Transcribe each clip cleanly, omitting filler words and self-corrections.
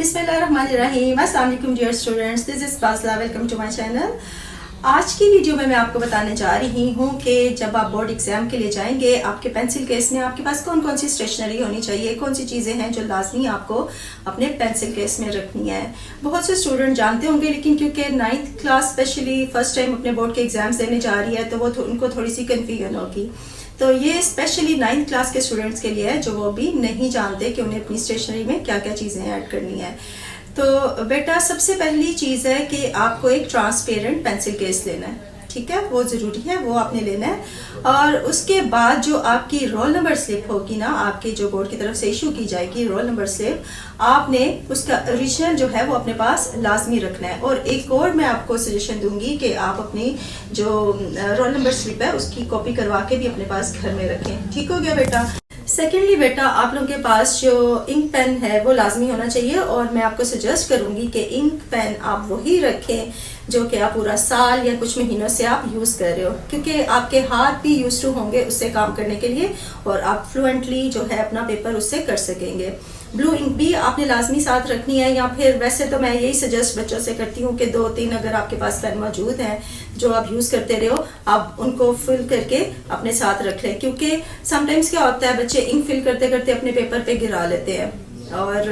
बिस्मिल्लाहिर्रहमानिर्रहीम। अस्सलाम वालेकुम dear students, this is Fasla. Welcome to my channel. आज की वीडियो में मैं आपको बताने जा रही हूँ कि जब आप बोर्ड एग्जाम के लिए जाएंगे, आपके पेंसिल केस में आपके पास कौन कौन सी स्टेशनरी होनी चाहिए, कौन सी चीज़ें हैं जो लाजमी आपको अपने पेंसिल केस में रखनी है। बहुत से स्टूडेंट जानते होंगे, लेकिन क्योंकि 9th class specially first time अपने बोर्ड के एग्जाम्स देने जा रही है, तो वो उनको थोड़ी सी कन्फ्यूजन होगी। तो ये स्पेशली 9th क्लास के स्टूडेंट्स के लिए है जो वो भी नहीं जानते कि उन्हें अपनी स्टेशनरी में क्या क्या चीज़ें ऐड करनी है। तो बेटा, सबसे पहली चीज़ है कि आपको एक ट्रांसपेरेंट पेंसिल केस लेना है। ठीक है, वो ज़रूरी है, वो आपने लेना है। और उसके बाद जो आपकी रोल नंबर स्लिप होगी ना, आपके जो बोर्ड की तरफ से इशू की जाएगी रोल नंबर स्लिप, आपने उसका ओरिजिनल जो है वो अपने पास लाजमी रखना है। और एक और मैं आपको सजेशन दूंगी कि आप अपनी जो रोल नंबर स्लिप है उसकी कॉपी करवा के भी अपने पास घर में रखें। ठीक हो गया बेटा। सेकेंडली बेटा, आप लोगों के पास जो इंक पेन है वो लाजमी होना चाहिए, और मैं आपको सजेस्ट करूंगी कि इंक पेन आप वही रखें जो कि आप पूरा साल या कुछ महीनों से आप यूज़ कर रहे हो, क्योंकि आपके हाथ भी यूज टू होंगे उससे काम करने के लिए और आप फ्लुएंटली जो है अपना पेपर उससे कर सकेंगे। ब्लू इंक भी आपने लाजमी साथ रखनी है, या फिर वैसे तो मैं यही सजेस्ट बच्चों से करती हूँ कि 2-3 अगर आपके पास पेन मौजूद हैं जो आप यूज़ करते रहे हो, आप उनको फिल करके अपने साथ रख लें। क्योंकि समटाइम्स क्या होता है, बच्चे इंक फिल करते करते अपने पेपर पे गिरा लेते हैं और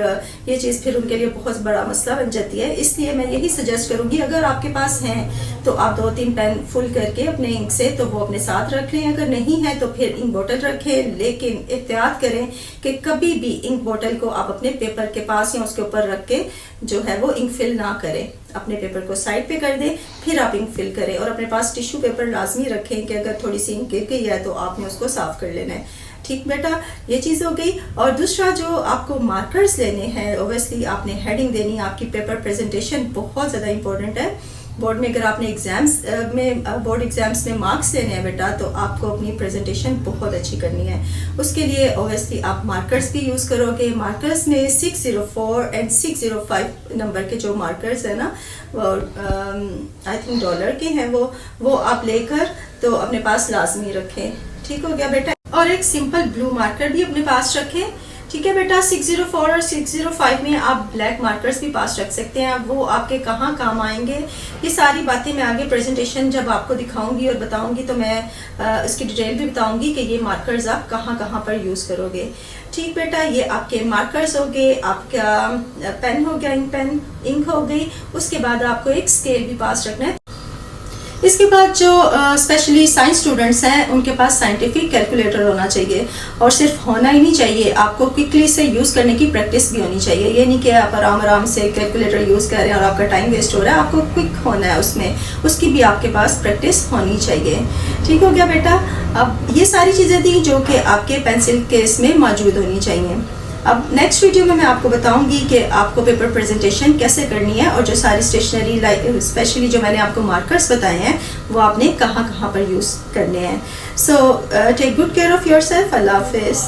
ये चीज़ फिर उनके लिए बहुत बड़ा मसला बन जाती है। इसलिए मैं यही सजेस्ट करूंगी, अगर आपके पास हैं तो आप 2-3 पेन फुल करके अपने इंक से तो वो अपने साथ रख लें। अगर नहीं है तो फिर इंक बोतल रखें, लेकिन एहतियात करें कि कभी भी इंक बोतल को आप अपने पेपर के पास या उसके ऊपर रख के जो है वो इंक फिल ना करें। अपने पेपर को साइड पे कर दें, फिर आप इंक फिल करें। और अपने पास टिश्यू पेपर लाजमी रखें कि अगर थोड़ी सी इंक गिर गई है तो आपने उसको साफ कर लेना है। ठीक बेटा, ये चीज़ हो गई। और दूसरा जो आपको मार्कर्स लेने हैं, ओबियसली आपने हेडिंग देनी है। आपकी पेपर प्रेजेंटेशन बहुत ज़्यादा इंपॉर्टेंट है। बोर्ड में अगर आपने बोर्ड एग्जाम्स में मार्क्स लेने हैं बेटा, तो आपको अपनी प्रेजेंटेशन बहुत अच्छी करनी है। उसके लिए ओबियसली आप मार्कर्स भी यूज़ करोगे। मार्कर्स में 604 एंड 605 नंबर के जो मार्कर्स है ना, वो आई थिंक डॉलर के हैं, वो आप लेकर तो अपने पास लाजमी रखें। ठीक हो गया बेटा। और एक सिंपल ब्लू मार्कर भी अपने पास रखें। ठीक है बेटा। 604 और 605 में आप ब्लैक मार्कर्स भी पास रख सकते हैं। वो आपके कहाँ काम आएंगे, ये सारी बातें मैं आगे प्रेजेंटेशन जब आपको दिखाऊंगी और बताऊंगी तो मैं इसकी डिटेल भी बताऊंगी कि ये मार्कर्स आप कहाँ कहाँ पर यूज़ करोगे। ठीक बेटा, ये आपके मार्कर्स हो गए, आपका पेन हो गया, इंक हो गई। उसके बाद आपको एक स्केल भी पास रखना है। इसके बाद जो स्पेशली साइंस स्टूडेंट्स हैं उनके पास साइंटिफिक कैलकुलेटर होना चाहिए, और सिर्फ होना ही नहीं चाहिए, आपको क्विकली से यूज़ करने की प्रैक्टिस भी होनी चाहिए। ये नहीं कि आप आराम आराम से कैलकुलेटर यूज़ कर रहे हैं और आपका टाइम वेस्ट हो रहा है। आपको क्विक होना है उसमें, उसकी भी आपके पास प्रैक्टिस होनी चाहिए। ठीक हो गया बेटा। अब ये सारी चीज़ें थी जो कि आपके पेंसिल केस में मौजूद होनी चाहिए। अब नेक्स्ट वीडियो में मैं आपको बताऊंगी कि आपको पेपर प्रेजेंटेशन कैसे करनी है, और जो सारी स्टेशनरी स्पेशली जो मैंने आपको मार्कर्स बताए हैं वो आपने कहाँ कहाँ पर यूज़ करने हैं। So take good care of yourself. अल्लाह हाफिज़।